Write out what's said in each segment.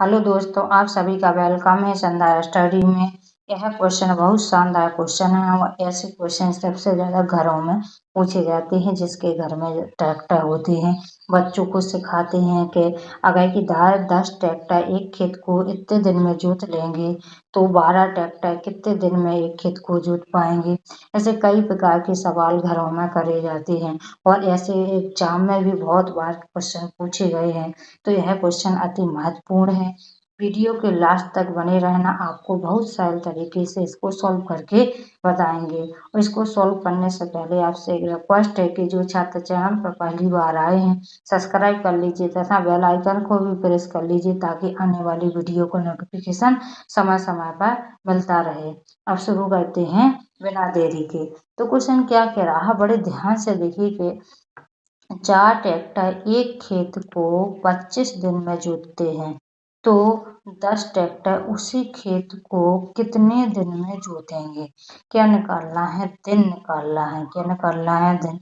Hello दोस्तों, आप सभी का वेलकम है शानदार स्टडी में। यह क्वेश्चन बहुत शानदार क्वेश्चन है और ऐसे क्वेश्चन सबसे ज़्यादा घरों में पूछे जाते हैं जिसके घर में ट्रैक्टर होते हैं। बच्चों को सिखाते हैं कि अगर कि 10 ट्रैक्टर एक खेत को इतने दिन में जोत लेंगे तो 12 ट्रैक्टर कितने दिन में एक खेत को जोत पाएंगे। ऐसे कई प्रकार के सवाल घरों में करे जाते हैं और ऐसे एग्जाम में भी बहुत बार क्वेश्चन पूछे गए हैं। तो यह क्वेश्चन अति महत्वपूर्ण है। वीडियो के लास्ट तक बने रहना, आपको बहुत सारे तरीके से इसको सॉल्व करके बताएंगे। और इसको सॉल्व करने से पहले आपसे एक रिक्वेस्ट है कि जो छात्र चैनल पर पहली बार आए हैं सब्सक्राइब कर लीजिए तथा बेल आइकन को भी प्रेस कर लीजिए ताकि आने वाली वीडियो का नोटिफिकेशन समय समय पर मिलता रहे। अब शुरू करते हैं बिना देरी के। तो क्वेश्चन क्या कह रहा है, बड़े ध्यान से देखिए कि 4 ट्रैक्टर एक खेत को 25 दिन में जोतते हैं तो 10 ट्रैक्टर उसी खेत को कितने दिन में जोतेंगे। क्या निकालना है? दिन निकालना है। क्या निकालना है? दिन।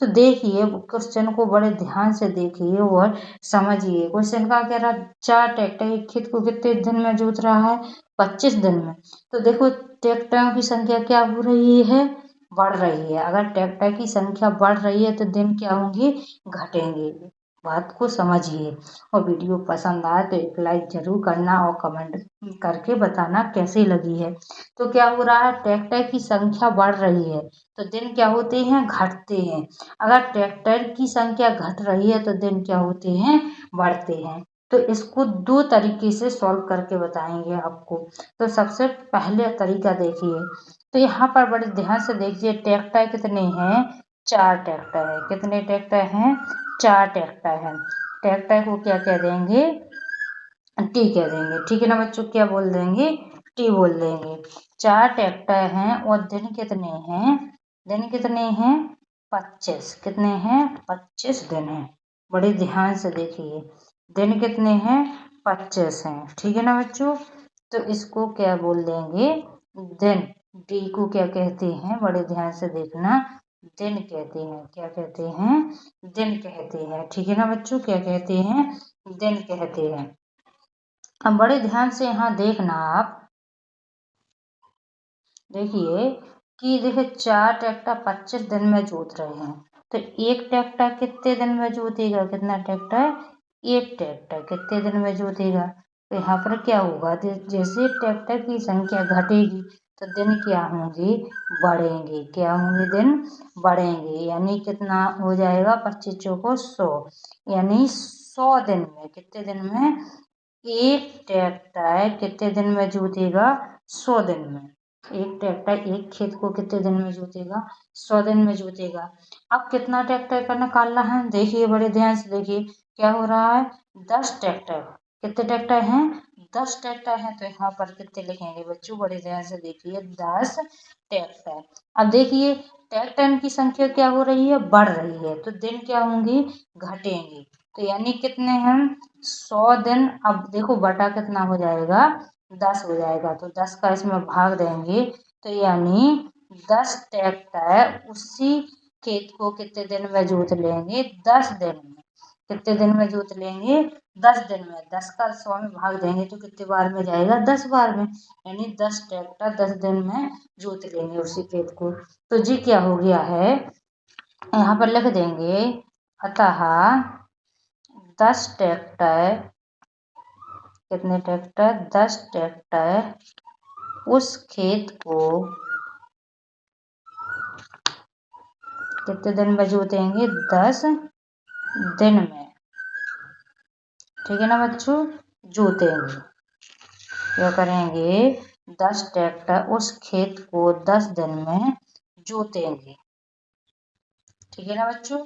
तो देखिए क्वेश्चन को बड़े ध्यान से देखिए और समझिए। क्वेश्चन का कह रहा 4 ट्रैक्टर एक खेत को कितने दिन में जोत रहा है? 25 दिन में। तो देखो ट्रैक्टरों की संख्या क्या हो रही है? बढ़ रही है। अगर ट्रैक्टर की संख्या बढ़ रही है तो दिन क्या होंगे? घटेंगे। बात को समझिए और वीडियो पसंद आए तो एक लाइक जरूर करना और कमेंट करके बताना कैसी लगी है। तो क्या हो रहा है? ट्रैक्टर की संख्या बढ़ रही है तो दिन क्या होते हैं? घटते हैं। अगर ट्रैक्टर की संख्या घट रही है तो दिन क्या होते हैं? बढ़ते हैं। तो इसको दो तरीके से सॉल्व करके बताएंगे आपको। तो सबसे पहले तरीका देखिए। तो यहाँ पर बड़े ध्यान से देखिए ट्रैक्टर कितने हैं? 4 ट्रैक्टर है। कितने ट्रैक्टर हैं? 4 ट्रैक्टर हैं। ट्रैक्टर को क्या कह देंगे? टी कह देंगे। ठीक है ना बच्चों? क्या बोल देंगे? टी बोल देंगे। 4 ट्रैक्टर हैं और दिन कितने हैं? दिन कितने हैं? 25। कितने हैं? 25 दिन हैं। बड़े ध्यान से देखिए दिन कितने हैं? 25 हैं। ठीक है ना बच्चों? तो इसको क्या बोल देंगे? दिन। डी को क्या कहते हैं? बड़े ध्यान से देखना, दिन कहते हैं। क्या कहते हैं? दिन कहते हैं। ठीक है ना बच्चों? क्या कहते हैं? दिन कहते हैं। अब बड़े ध्यान से यहाँ देखना आप देखिए कि देखिए 4 ट्रैक्टर 25 दिन में जोत रहे हैं तो एक ट्रैक्टर कितने दिन में जोतेगा? कितना ट्रैक्टर? एक ट्रैक्टर कितने दिन में जोतेगा? तो यहाँ पर क्या होगा? जैसे ट्रैक्टर की संख्या घटेगी तो दिन क्या होंगे? बढ़ेंगे। क्या होंगे? दिन बढ़ेंगे। यानी कितना हो जाएगा? 25 चौको 100। यानी 100 दिन में। कितने दिन में? एक ट्रैक्टर कितने दिन में जोतेगा? 100 दिन में। एक ट्रैक्टर एक खेत को कितने दिन में जोतेगा? 100 दिन में जोतेगा। अब कितना ट्रैक्टर का निकालना है? देखिए बड़े ध्यान से देखिए क्या हो रहा है? 10 ट्रैक्टर। कितने ट्रैक्टर हैं? 10 ट्रैक्टर हैं। तो यहाँ पर कितने लिखेंगे बच्चों? बड़े ध्यान से देखिए 10 ट्रैक्टर। अब देखिए ट्रैक्टर की संख्या क्या हो रही है? बढ़ रही है तो दिन क्या होंगे? घटेंगे। तो यानी कितने हैं? 100 दिन। अब देखो बटा कितना हो जाएगा? 10 हो जाएगा। तो 10 का इसमें भाग देंगे तो यानी 10 ट्रैक्टर उसी खेत को कितने दिन में जोत लेंगे? 10 दिन में। कितने दिन में जोत लेंगे? 10 दिन में। 10 का 100 में भाग देंगे तो कितने बार में जाएगा? 10 बार में। यानी 10 ट्रैक्टर 10 दिन में जोत लेंगे उसी खेत को। तो जी क्या हो गया है? यहाँ पर लिख देंगे अतः 10 ट्रैक्टर। कितने ट्रैक्टर? 10 ट्रैक्टर उस खेत को कितने दिन में जोतेंगे? 10 दिन में। ठीक है ना बच्चों? जोतेंगे। क्या करेंगे? 10 ट्रैक्टर उस खेत को 10 दिन में जोतेंगे। ठीक है ना बच्चों?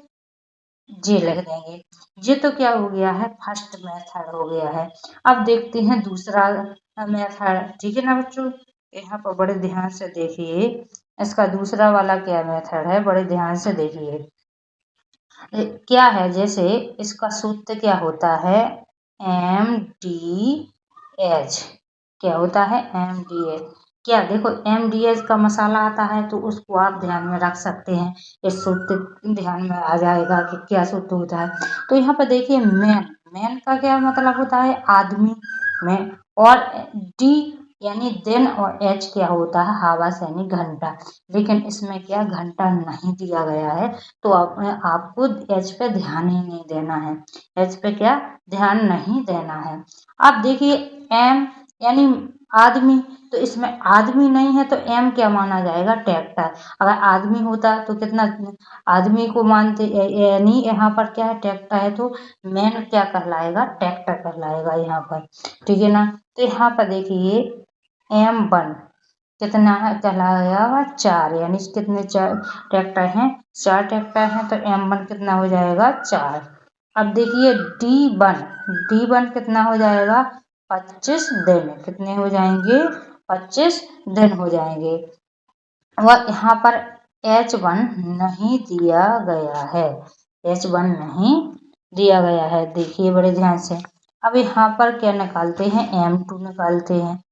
जी लिख देंगे। ये तो क्या हो गया है? फर्स्ट मेथड हो गया है। अब देखते हैं दूसरा मेथड। ठीक है ना बच्चों? यहाँ पर बड़े ध्यान से देखिए इसका दूसरा वाला क्या मेथड है? बड़े ध्यान से देखिए क्या है। जैसे इसका सूत्र क्या होता है? MDH। क्या होता है? MDH। क्या देखो MDH का मसाला आता है तो उसको आप ध्यान में रख सकते हैं। इस सूत्र ध्यान में आ जाएगा कि क्या सूत्र होता है। तो यहाँ पर देखिए मैन। मैन का क्या मतलब होता है? आदमी। में। और डी यानी दिन और एच क्या होता है हावर्स यानी घंटा, लेकिन इसमें क्या घंटा नहीं दिया गया है, तो आपको एच पे ध्यान ही नहीं देना है, एच पे क्या ध्यान नहीं देना है। अब देखिए एम यानी आदमी, तो इसमें आदमी नहीं है तो एम क्या माना जाएगा ट्रैक्टर। अगर आदमी होता तो कितना आदमी को मानते, यानी यहाँ पर क्या है ट्रैक्टर है तो मैन क्या कहलाएगा ट्रैक्टर कहलाएगा यहाँ पर, ठीक है ना। तो यहाँ पर देखिए M1 कितना है कहलाएगा 4, यानी कितने चार ट्रैक्टर हैं, 4 ट्रैक्टर हैं, तो M1 कितना हो जाएगा 4। अब देखिए D1 कितना हो जाएगा 25 दिन, कितने हो जाएंगे 25 दिन हो जाएंगे। और यहाँ पर H1 नहीं दिया गया है, H1 नहीं दिया गया है, देखिए बड़े ध्यान से। अब यहाँ पर क्या निकालते हैं M2 निकालते हैं।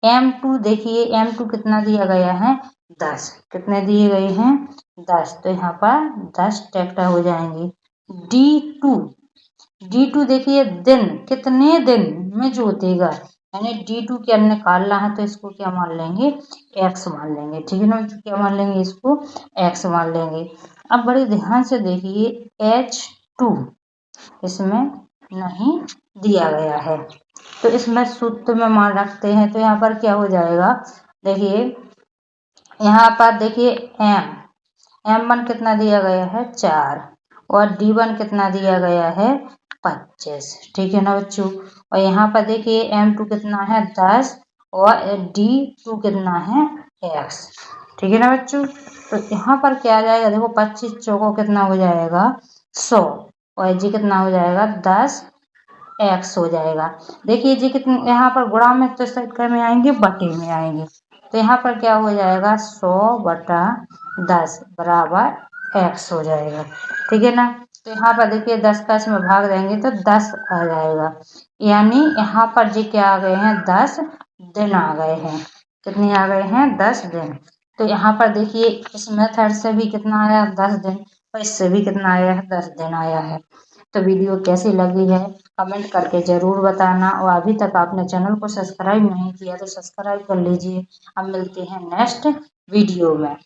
M2 देखिए M2 कितना दिया गया है 10, कितने दिए गए हैं 10, तो यहाँ पर 10 ट्रैक्टर हो जाएंगे। D2 देखिए दिन कितने दिन में जोतेगा, यानी D2 क्या निकालना है तो इसको क्या मान लेंगे x मान लेंगे, ठीक है ना, क्या मान लेंगे इसको x मान लेंगे। अब बड़े ध्यान से देखिए H2 इसमें नहीं दिया गया है, तो इसमें सूत्र में मान रखते हैं, तो यहाँ पर क्या हो जाएगा देखिए, यहाँ पर देखिए M1 कितना दिया गया है 4, और D1 कितना दिया गया है 25, ठीक है ना बच्चों। और यहाँ पर देखिए M2 कितना है 10 और D2 कितना है x, ठीक है ना बच्चों। तो यहाँ पर क्या आ जाएगा देखो 25 चौको कितना हो जाएगा 100, और जी कितना हो जाएगा 10 x हो जाएगा। देखिए जी कितने यहाँ पर गुणा में तो शक्कर में आएंगे बटे में आएंगे, तो यहाँ पर क्या हो जाएगा 100/10 बराबर x हो जाएगा, ठीक है ना। तो यहाँ पर देखिए 10 का इसमें भाग देंगे तो 10 आ जाएगा, यानी यहाँ पर जी क्या आ गए हैं 10 दिन आ गए हैं, कितने आ गए हैं 10 दिन। तो यहाँ पर देखिए इस मेथड से भी कितना आया 10 दिन, और इससे भी कितना आया है 10 दिन आया है। तो वीडियो कैसी लगी है कमेंट करके ज़रूर बताना, और अभी तक आपने चैनल को सब्सक्राइब नहीं किया तो सब्सक्राइब कर लीजिए। अब मिलते हैं नेक्स्ट वीडियो में।